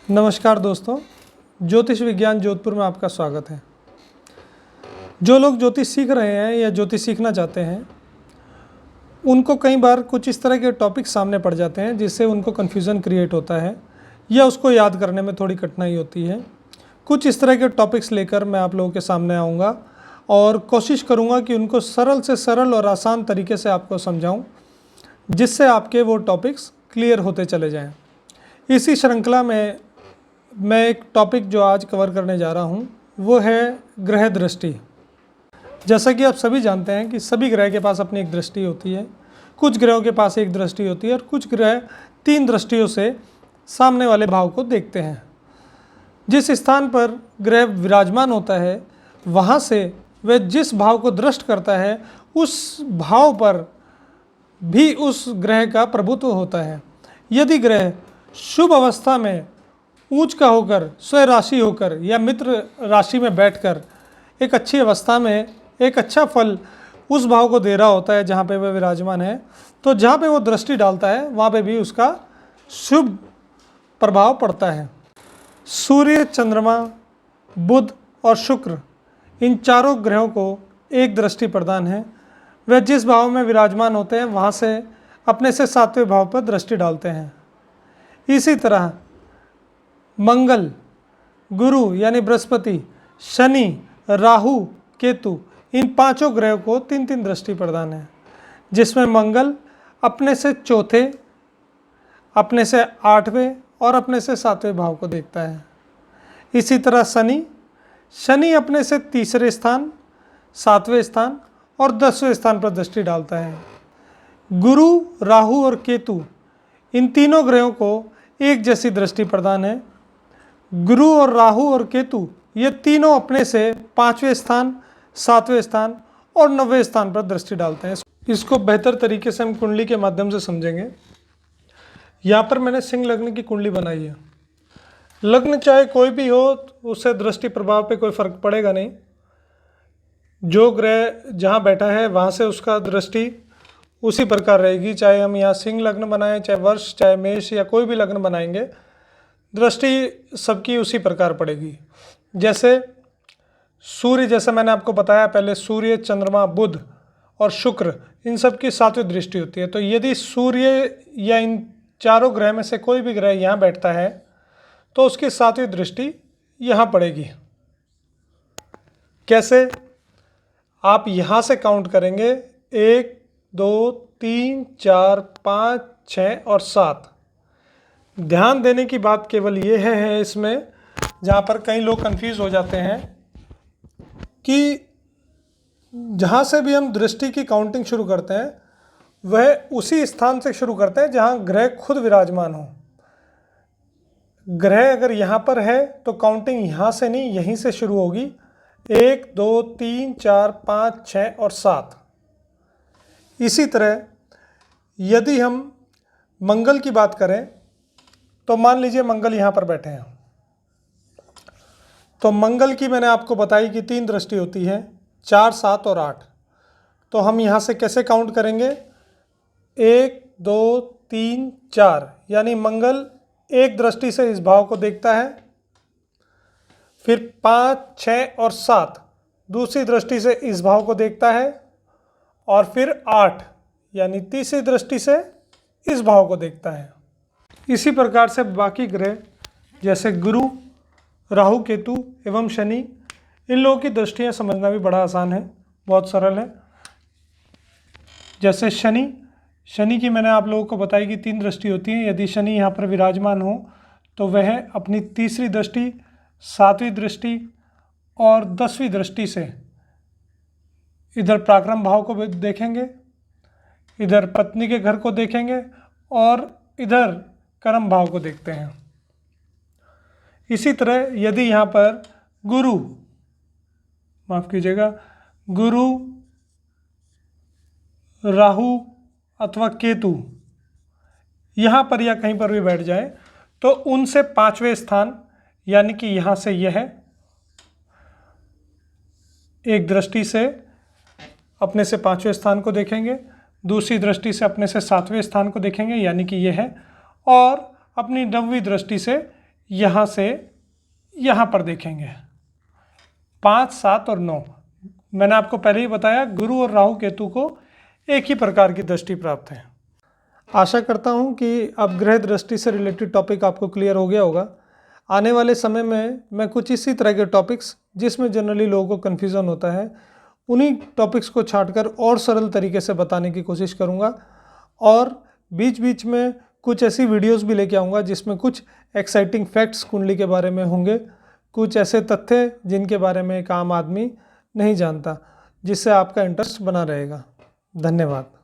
नमस्कार दोस्तों, ज्योतिष विज्ञान जोधपुर में आपका स्वागत है। जो लोग ज्योतिष सीख रहे हैं या ज्योतिष सीखना चाहते हैं, उनको कई बार कुछ इस तरह के टॉपिक सामने पड़ जाते हैं जिससे उनको कन्फ्यूज़न क्रिएट होता है या उसको याद करने में थोड़ी कठिनाई होती है। कुछ इस तरह के टॉपिक्स लेकर मैं आप लोगों के सामने आऊँगा और कोशिश करूँगा कि उनको सरल से सरल और आसान तरीके से आपको समझाऊँ, जिससे आपके वो टॉपिक्स क्लियर होते चले जाएँ। इसी श्रृंखला में मैं एक टॉपिक जो आज कवर करने जा रहा हूँ वो है ग्रह दृष्टि। जैसा कि आप सभी जानते हैं कि सभी ग्रह के पास अपनी एक दृष्टि होती है। कुछ ग्रहों के पास एक दृष्टि होती है और कुछ ग्रह 3 दृष्टियों से सामने वाले भाव को देखते हैं। जिस स्थान पर ग्रह विराजमान होता है वहाँ से वह जिस भाव को दृष्ट करता है उस भाव पर भी उस ग्रह का प्रभुत्व होता है। यदि ग्रह शुभ अवस्था में ऊंच का होकर, स्वयं राशि होकर या मित्र राशि में बैठकर एक अच्छी अवस्था में एक अच्छा फल उस भाव को दे रहा होता है जहाँ पे वह विराजमान है, तो जहाँ पे वो दृष्टि डालता है वहाँ पे भी उसका शुभ प्रभाव पड़ता है। सूर्य, चंद्रमा, बुध और शुक्र, इन चारों ग्रहों को एक दृष्टि प्रदान है। वह जिस भाव में विराजमान होते हैं वहाँ से अपने से 7वें भाव पर दृष्टि डालते हैं। इसी तरह मंगल, गुरु यानी बृहस्पति, शनि, राहु, केतु, इन 5 ग्रहों को 3-3 दृष्टि प्रदान है, जिसमें मंगल अपने से 4थे, अपने से 8वें और अपने से 7वें भाव को देखता है। इसी तरह शनि अपने से 3रे स्थान, 7वें स्थान और 10वें स्थान पर दृष्टि डालता है। गुरु, राहु और केतु, इन तीनों ग्रहों को एक जैसी दृष्टि प्रदान है। गुरु और राहु और केतु ये तीनों अपने से 5वें स्थान, 7वें स्थान और 9वें स्थान पर दृष्टि डालते हैं। इसको बेहतर तरीके से हम कुंडली के माध्यम से समझेंगे। यहाँ पर मैंने सिंह लग्न की कुंडली बनाई है। लग्न चाहे कोई भी हो, उससे दृष्टि प्रभाव पे कोई फर्क पड़ेगा नहीं। जो ग्रह जहाँ बैठा है वहाँ से उसका दृष्टि उसी प्रकार रहेगी। चाहे हम यहाँ सिंह लग्न बनाएं, चाहे वर्ष, चाहे मेष या कोई भी लग्न बनाएंगे, दृष्टि सबकी उसी प्रकार पड़ेगी। जैसे सूर्य, जैसा मैंने आपको बताया पहले, सूर्य, चंद्रमा, बुध और शुक्र, इन सब की 7वीं दृष्टि होती है। तो यदि सूर्य या इन चारों ग्रह में से कोई भी ग्रह यहाँ बैठता है तो उसकी 7वीं दृष्टि यहाँ पड़ेगी। कैसे? आप यहाँ से काउंट करेंगे 1, 2, 3, 4, 5, 6 और 7। ध्यान देने की बात केवल ये है इसमें, जहाँ पर कई लोग कंफ्यूज हो जाते हैं कि जहाँ से भी हम दृष्टि की काउंटिंग शुरू करते हैं वह उसी स्थान से शुरू करते हैं जहाँ ग्रह खुद विराजमान हो। ग्रह अगर यहाँ पर है तो काउंटिंग यहाँ से नहीं, यहीं से शुरू होगी। 1, 2, 3, 4, 5, 6 और 7। इसी तरह यदि हम मंगल की बात करें तो मान लीजिए मंगल यहाँ पर बैठे हैं, तो मंगल की मैंने आपको बताई कि 3 दृष्टि होती है, 4, 7 और 8। तो हम यहाँ से कैसे काउंट करेंगे? 1, 2, 3, 4, यानी मंगल एक दृष्टि से इस भाव को देखता है। फिर 5, 6 और 7 दूसरी दृष्टि से इस भाव को देखता है। और फिर 8 यानी तीसरी दृष्टि से इस भाव को देखता है। इसी प्रकार से बाकी ग्रह जैसे गुरु, राहु, केतु एवं शनि, इन लोगों की दृष्टियाँ समझना भी बड़ा आसान है, बहुत सरल है। जैसे शनि की मैंने आप लोगों को बताई कि 3 दृष्टि होती है। यदि शनि यहाँ पर विराजमान हो तो वह अपनी 3री दृष्टि, 7वीं दृष्टि और 10वीं दृष्टि से इधर पराक्रम भाव को देखेंगे, इधर पत्नी के घर को देखेंगे और इधर कर्म भाव को देखते हैं। इसी तरह यदि यहाँ पर गुरु, माफ कीजिएगा, गुरु, राहु अथवा केतु यहाँ पर या कहीं पर भी बैठ जाए तो उनसे 5वें स्थान यानी कि यहाँ से यह एक दृष्टि से अपने से 5वें स्थान को देखेंगे, दूसरी दृष्टि से अपने से 7वें स्थान को देखेंगे यानी कि यह है, और अपनी 9वीं दृष्टि से यहाँ से यहाँ पर देखेंगे। 5, 7 और 9, मैंने आपको पहले ही बताया गुरु और राहु केतु को एक ही प्रकार की दृष्टि प्राप्त है। आशा करता हूँ कि अब ग्रह दृष्टि से रिलेटेड टॉपिक आपको क्लियर हो गया होगा। आने वाले समय में मैं कुछ इसी तरह के टॉपिक्स जिसमें जनरली लोगों को कन्फ्यूज़न होता है, उन्हीं टॉपिक्स को छांटकर और सरल तरीके से बताने की कोशिश करूँगा। और बीच बीच में कुछ ऐसी वीडियोस भी लेके आऊँगा जिसमें कुछ एक्साइटिंग फैक्ट्स कुंडली के बारे में होंगे, कुछ ऐसे तथ्य जिनके बारे में एक आम आदमी नहीं जानता, जिससे आपका इंटरेस्ट बना रहेगा। धन्यवाद।